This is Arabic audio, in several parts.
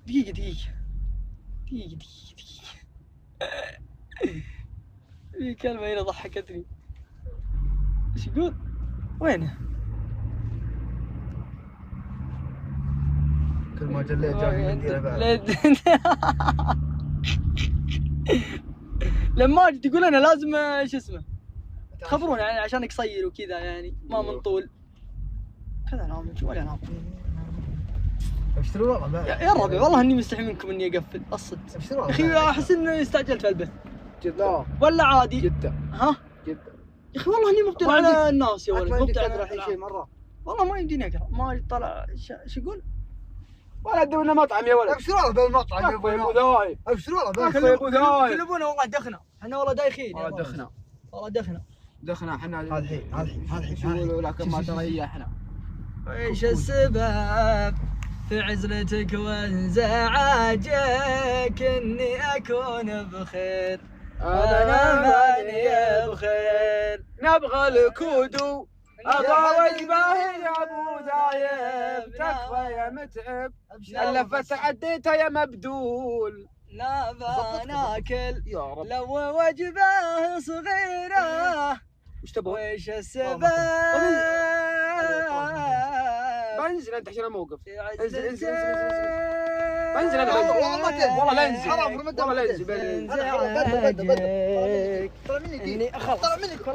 دقيقة في كلمة هنا ضحكتني. ايش يقول؟ وينه؟ كل ما جليت جاني منديل بعد. لما اجي تقول انا لازم شو اسمه تخبرون يعني عشان قصير وكذا يعني ما من طول كذا. نام ولا نام؟ ابشروا والله يا ربع والله اني مستحي منكم اني اقفل الصدق. يا اخي احس اني استعجلت في البث. جدا ولا عادي؟ جدا. ها؟ جدا. يا اخي والله اني مبطل على الناس يا ولد. مبطل على الحين شيء مره. والله ما يمديني اقرا. ما طلع شو يقول؟ ولا دونا مطعم يا ولد. ابشروا والله بالمطعم يا ابو ذاي. ابشروا والله يا ابو ذاي. كلبونا والله دخنا. احنا والله دايخين. والله دخنا. والله دخنا احنا هذا الحين لكن ما تريحنا. ايش السبب في عزلتك وانزعاجك اني اكون بخير؟ انا ماني بخير. نبغى الكودو ابغى وجبه يا ابو ذايب. تكفى يا متعب اللفت عديتها يا مبدول. نبغى ناكل لو وجبه صغيره. وش تبغى؟ ويش السبب؟ بنزل انت عشان الموقف. انزل بنزل انا والله لا انزل. حرام والله لا انزل. طلع مني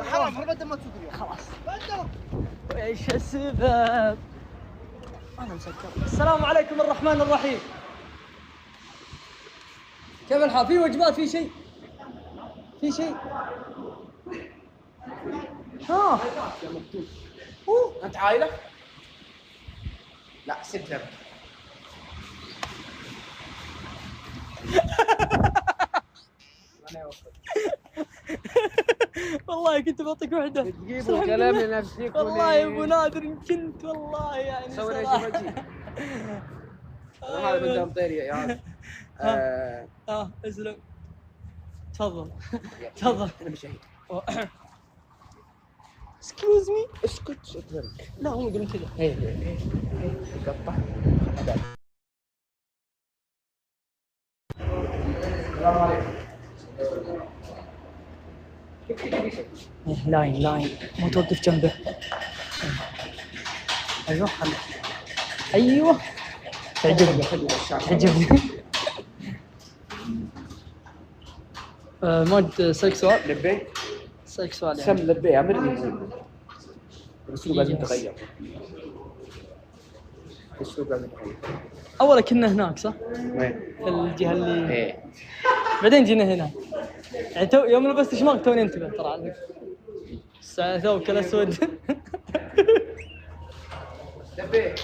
حرام حرام ما تسوق خلاص. ويش السبب؟ انا مسكر. السلام عليكم الرحمن الرحيم. كيف الحال؟ في وجبات؟ في شيء؟ ها يا مكتوب. انت عايله؟ لا سبت والله كنت بعطيك وحده. تجيبوا كلام لنفسك. والله يا ابو نادر كنت والله يعني سوي لي شيء بجي. هذا من دام طيري يا عم. اسلم. تفضل. انا بشهيد. اسكيوز مي. اسكت. لا هم يقولون كذا. قطع. السلام عليكم. لاين ما توقف جنبه. ايوه تعجبني. مود سكسوال. لبي سكسوال سم لبي امرني. الاسلوب لازم يتغير. اولا كنا هناك صح؟ وين؟ في الجهه اللي ايه بعدين جينا هنا يعني يوم لبست شماغ توني انتبه ترى على فكره. الساعه ثوبك الاسود. لبي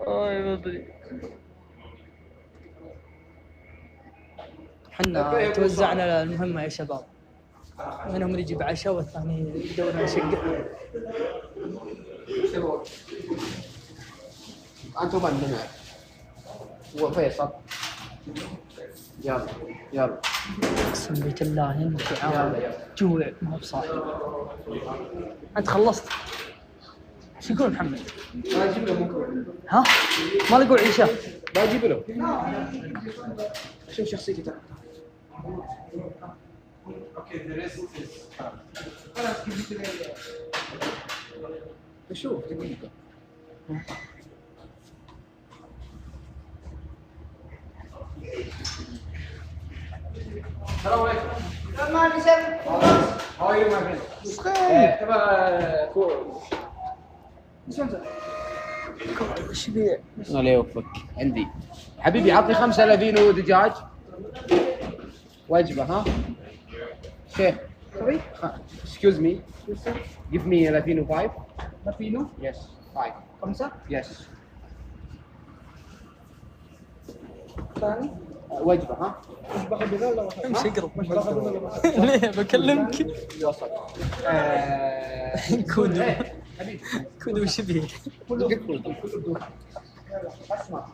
ما ادري. حنا توزعنا المهمه يا شباب. منهم اللي يجيب عشاء والثاني يدور على شقه. انتم من معك؟ وفيصل. يلا اقسم بالله انت جوع ما هو بصاحي. انت خلصت؟ ايش يقول محمد؟ ما اجيب له ممكن. ها؟ ما لقوا عيشه؟ بجيب له. شوف شخصيتي تحت. شوف دقيقة. السلام عليكم. ما نسب. How are you my friend? تبع كول. ايش انت؟ ايش بيه؟ الله يوفقك. عندي حبيبي عطني 5 لافينو دجاج وجبة ها؟ شيخ. Sorry? Excuse me. Give me Latino 5. Latino? Yes. 5. 5. Yes. ثاني. وجبة ها؟ مش باخذ بذا ولا باخذ؟ امشي اقرب. مش باخذ ولا باخذ؟ ليه بكلمك؟ يوصل. كودو. حبيبي. كودو وش بيه؟ كله بدون. اسمع.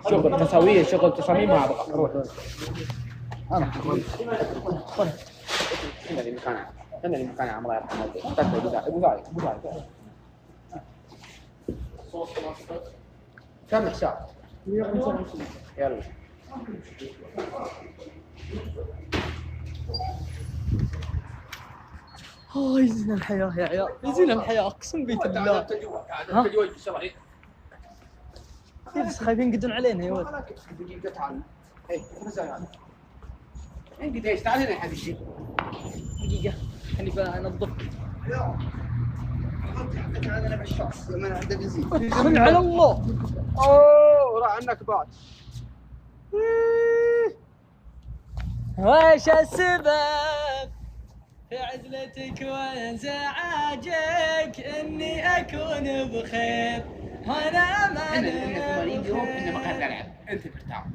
شغل تسويه شغل تصاميم ما ابغى روح. انا خذ اللي مكانه الله يرحمه. ابو ذاي كم حساب؟ 125. يلا. يزين الحياة يا عيال، يزين الحياة اقسم بيت بالله. انت جوي في الشرعي. بس خايفين يقدون علينا يا ولد. دقيقة تعال. ايه مثلا يعني. انت ايش تعال هنا يا حبيبي. دقيقة خليني بنظفك. انا بالشخص لما عنده بنزين. خل على الله. اوه راح عنك بعد. وش السبب في عزلتك وانزعاجك اني اكون بخير وانا ما احنا 80 يوم احنا ما قاعد نلعب، انت مرتاح.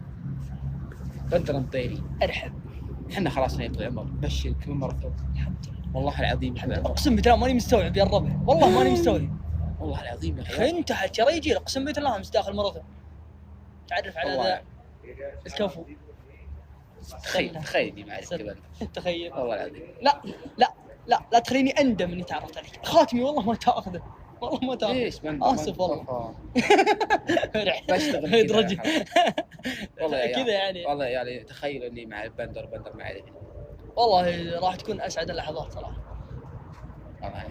انت مطيري ارحب. احنا خلاص نبغى عمر بشرك من مرة الحمد لله. والله العظيم اقسم بالله ماني مستوعب يا الربع، والله ماني مستوعب. والله العظيم يا اخي انت ترى يجي اقسم بالله امس داخل ماراثون تعرف على ذا الكفو. تخيل اني ما اعرف كذا. تخيل والله العظيم. لا تخليني اندم اني تعرفت عليك. خاتمي والله ما تاخذه، والله ما تاخذه. ليش اسف والله. بشتغل درجة والله يا كذا يعني. والله يعني تخيل اني مع بندر ما اعرف. والله راح تكون اسعد اللحظات صراحه. والله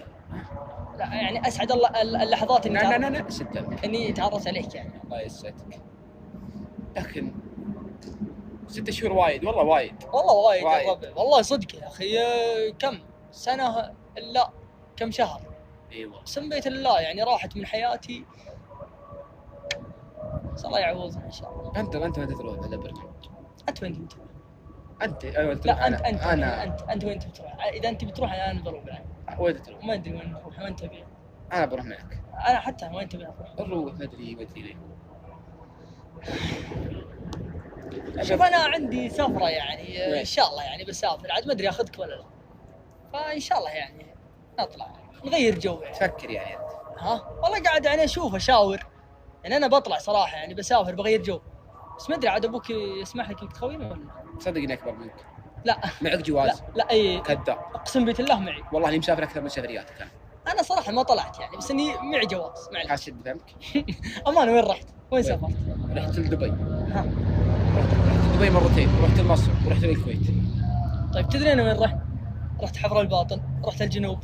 لا يعني اسعد اللحظات اني لا صدق اني تعرفت عليك يعني. الله يسعدك. لكن 6 شهور وايد والله وايد. والله وايد يا ربع، والله صدق يا اخي. كم سنه لا كم شهر. ايوه اقسم بيت الله يعني راحت من حياتي. صلى الله يعوضنا ان شاء الله. انت ما تروح على برنامج. انت وين تبي؟ انت ايوه لا انت انا انت وين تبي تروح؟ اذا انت بتروح انا بروح بعد. وين تروح؟ ما ادري وين نروح، وين تبي؟ انا بروح معك. انا حتى وين تبي اروح؟ نروح ندري ليه. شوف انا عندي سفره يعني وين؟ ان شاء الله يعني بسافر، عاد ما ادري اخذك ولا لا. فان شاء الله يعني نطلع نغير جو يعني. تفكر يعني انت؟ ها والله قاعد يعني اشوف اشاور يعني. انا بطلع صراحه يعني بسافر بغير جو، بس ما ادري عاد ابوك يسمح لك انك تخويني ولا تصدق اني اكبر منك؟ لا معك جواز؟ لا اي كذاب. اقسم بيت الله معي. والله اني مسافر اكثر من سفرياتك انا صراحه ما طلعت يعني، بس اني معي جواز معليش. حاسد بفمك. امانه وين رحت؟ وين سافرت؟ رحت لدبي. ها رحت دبي مرتين، ورحت لمصر ورحت للكويت. طيب تدري انا وين رحت؟ رحت حفر الباطن، رحت الجنوب،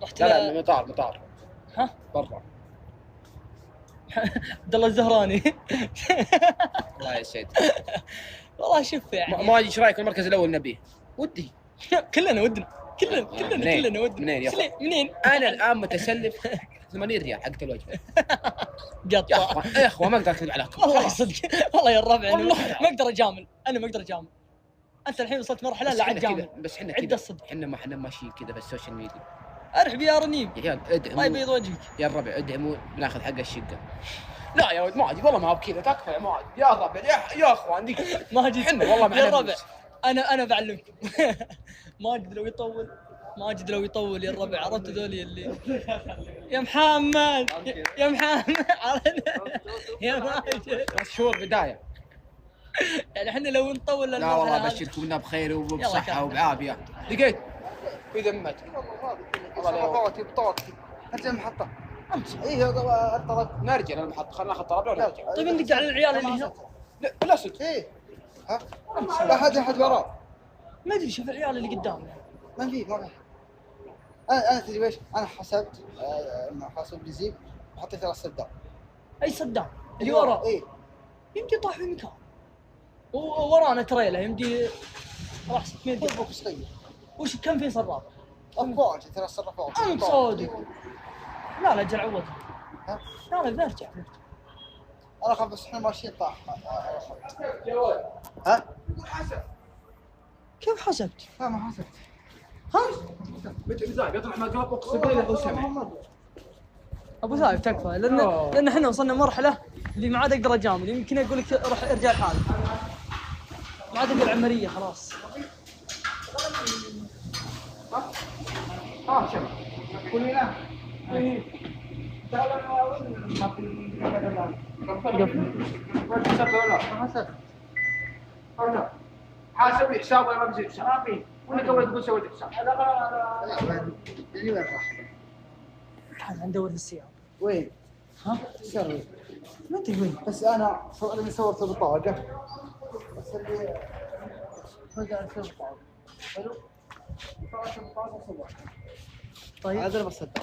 رحت لا مطار. ها برا. عبد الله الزهراني. الله يسعد. والله شوف يعني ما ايش رايك المركز الاول نبيه؟ ودي. كلنا ودنا منين؟ كلنا ودنا. منين يا أخوان؟ منين؟ انا الان متسلف 80 ريال حقت الوجبه. قطع يا اخوان ما اقدر اكذب عليكم. والله صدق والله يا الربع والله ما اقدر اجامل. انا ما اقدر اجامل. انت الحين وصلت مرحله لا عاد جامل. بس احنا عد كذا الصدق. احنا ماشيين كذا في السوشيال ميديا. ارحب يا رنيم. يا ريال ادعموا. الله يبيض وجهك يا الربع ادعموا بناخذ حق الشقه. لا يا ولد ماجد والله ما هو بكذا تكفى يا ماجد يا الربع يا اخوان ديك ماجد احنا والله معنا يا الربع فلوس. انا بعلمكم. ماجد لو يطول يا الربع عرفت ذولي اللي يا محمد يا محمد يا ماجد 3 شهور بدايه. يعني احنا لو نطول لا والله ابشركم انه بخير وبصحه وبعافيه. لقيت في ذمتك والله فوتي بطاقتي انت المحطه امس. ايه الطلب نرجع للمحطه خلينا ناخذ طلب ونرجع. طيب ندق على العيال اللي هنا. لا صدق. ايه ها احد وراه ما ادري شوف العيال اللي قدامنا. ما في انا تدري ايش انا حسبت حاسب بنزين وحطيت راس صدام اي صدام اللي ورا ايه يمدي طاح في مكان وورانا تريلا يمدي راح 600 درهم. فوق صغير وش كم في صراف؟ فوق ترى صرفوك انت صادق. لا اجل عوض. ها لا بنرجع انا خاف بس احنا ماشيين طاح ها كيف حسبت؟ لا ما حسبت ها؟ يطلع ما قلب اقسم بالله ابو سمع. ابو ثايب تكفى لان احنا وصلنا مرحله اللي ما عاد اقدر اجامل. يمكن اقول لك روح ارجع لحالك، ما عاد اقدر عمريه خلاص. شوف كلنا حاسب لي حساب ولا ما بزيد حساب ولا قبل تقول سويت حساب. اللي وين راح؟ تعال ندور السيارة. وين؟ ها؟ سري. ما ادري وين. بس انا اللي صورت البطاقه. بس اللي رجع يصير بطاقه. حلو؟ صورت البطاقه وصورتها. طيب هذا اللي بصدق.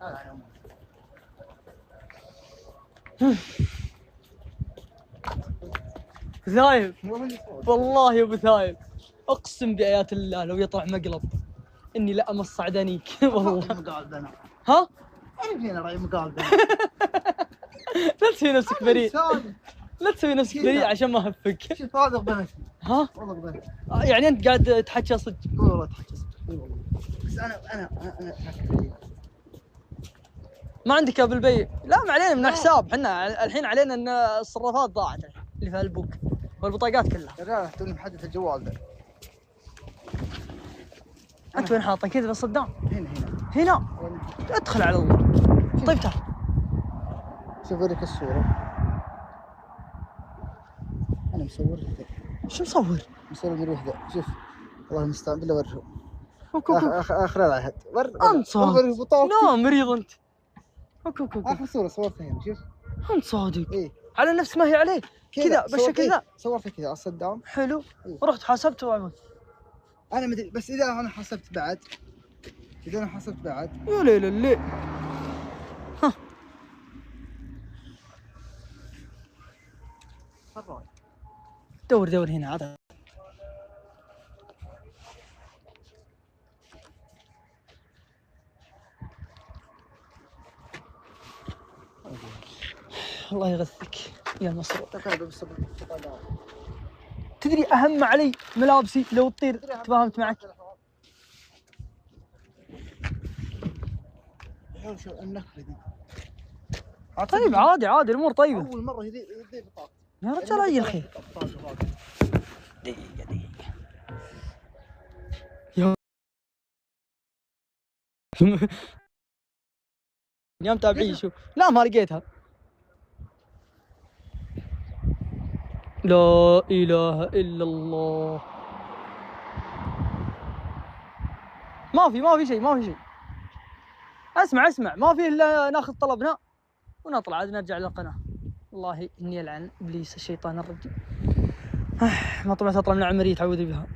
هذا يا عمر. ثايب هو اللي صور. والله يا ابو ثايب اقسم بايات الله لو يطلع مقلب اني لا امص عدانيك والله. مقالب انا. ها؟ انا فينا راي مقالب انا. لا تسوي نفسك بريء، صادق. لا تسوي نفسك بريء عشان ما اهفك. شوف صادق بنفسي. ها؟ والله بنفسي. يعني انت قاعد تحكي صدق. والله تحكي صدق. اي والله. بس انا افكر. ما عندك يا ابو البي؟ لا ما علينا من حساب، احنا الحين علينا ان الصرافات ضاعت اللي في البوك والبطاقات كلها. يا رجال توني محدد الجوال ذا. انت وين حاطه كذا بالصدام؟ هنا. هنا ادخل على الله. طيب تعال شوف لك الصورة. أنا مصور لك. شو مصور؟ مصور المروح ذا. شوف. الله المستعان بالله وريه. كوكو آخر العهد. انت صادق. لا مريض انت. كوكو آخر صورة صورتها هنا شوف. انت صادق. إيه. على نفس ما هي عليه كذا بالشكل ذا. صورتها كذا على الصدام. حلو. إيه. رحت حاسبت وعملت. أنا مدري بس إذا أنا حسبت بعد. يا ليل الليل. ها دور هنا عاد. الله يغثك يا مسرور. تدري اهم علي ملابسي لو تطير. تفاهمت معك؟ شوف النخلة دي. طيب عادي الامور طيبه. أول مرة يذي بطاقة. يا رجال اي الخير. دقيقة يا متابعين شوف. لا ما لقيتها. لا اله الا الله. ما في شيء. اسمع ما في الا ناخذ طلبنا ونطلع عاد نرجع للقناه. والله اني العن ابليس الشيطان الرجيم. ما طلعت اطلع من العمريه تعوذي بها.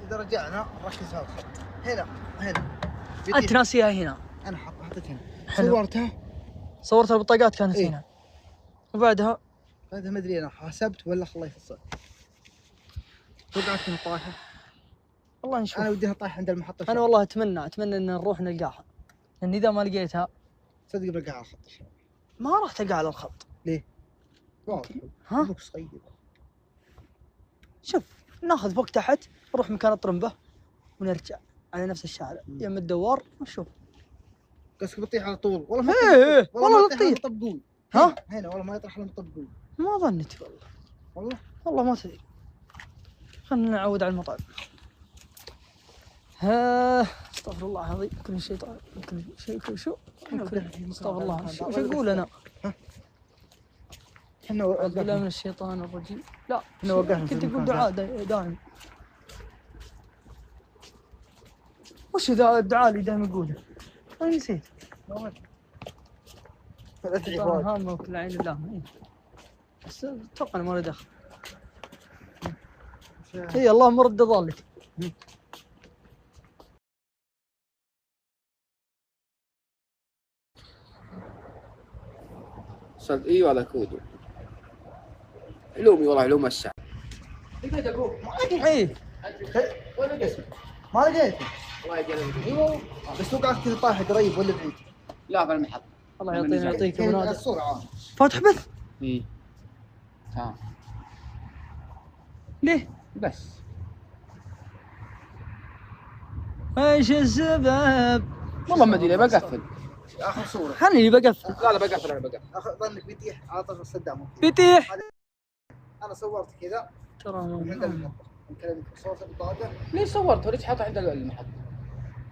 إذا رجعنا نركز على الخط. هنا. انت ناسيها هنا. أنا حطيت هنا. حلو. صورت البطاقات كانت إيه؟ هنا. وبعدها هذا ما ادري انا حسبت ولا الله يفصل. وقعت طايحه. والله نشوف. انا وديها طايحه عند المحطه. انا والله اتمنى ان نروح نلقاها، لان اذا ما لقيتها صدق بلقاها على الخط. ما راح تقع على الخط. ليه؟ واضح. ها؟ بوكس طيب. شوف ناخذ فوق تحت نروح مكان الطرمبه ونرجع على نفس الشارع يم الدوار ونشوف. قصدك بتطيح على طول. والله ما ايه والله لا تطير. طبقون. ها؟ هنا والله ما يطرح لهم طبقون. ما ظنيت والله ما تدري. خلنا نعود على المطعم. ها استغفر الله العظيم كل شيطان كل شيء شو استغفر الله. شو اقول انا؟ احنا أعوذ بالله من الشيطان الرجيم. لا احنا وقفنا. كنت اقول دعاء دائم. وش ذا الدعاء اللي دائما اقوله؟ انا نسيت. هامه وكل عين الله. بس اتوقع انه ما له دخل. اي اللهم رد ضالتي. صدق ايوه هذا كودو. علومي والله علوم الشعب. اي وين اسمك؟ ما لقيته. الله يجعله. ايوه بس وقعت كذا طايحه قريب ولا بعيد؟ لا في المحطة. الله يعطيك يا منادى. الصورة عام. فاتح بث؟ اي تمام. ليه؟ بس ايش السبب؟ والله ما ادري بقفل. اخر صورة. خلني بقفل. لا بقفل انا بقفل. ظنك بيتيح على طرف الصدام. بيتيح. انا صورت كذا ترى عند المحطة. نكلمك صورت البطاقة. ليش صورت؟ ليش حاطه عند المحطة؟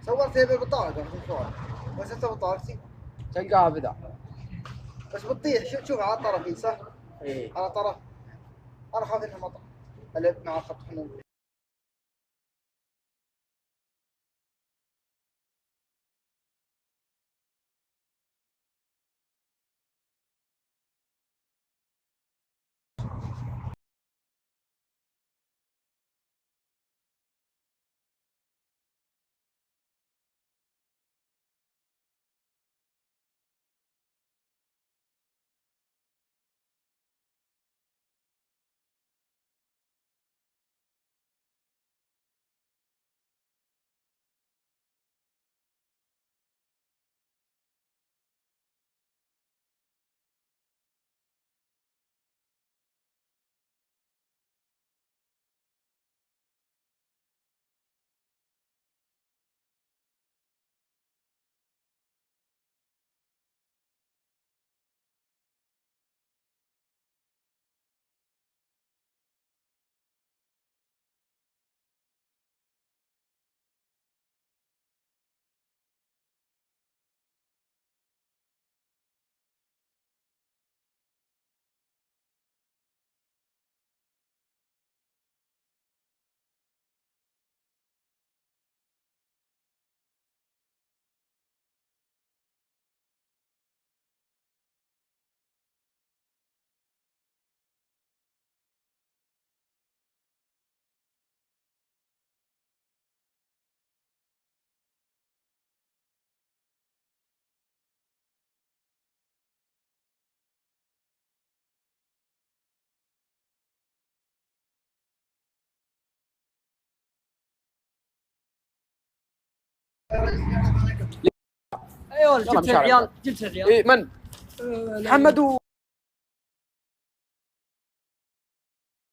صورت هي بالبطاقة في الفور. بس انت بطاقتي تلقاها بذا. بس بتطيح. شوف على طرفي صح؟ ايه على طرف. انا خاف انها مطر. الف مع خط حموم. ايوه يلا جبت مشاري. العيال جبت العيال. ايه من؟ محمد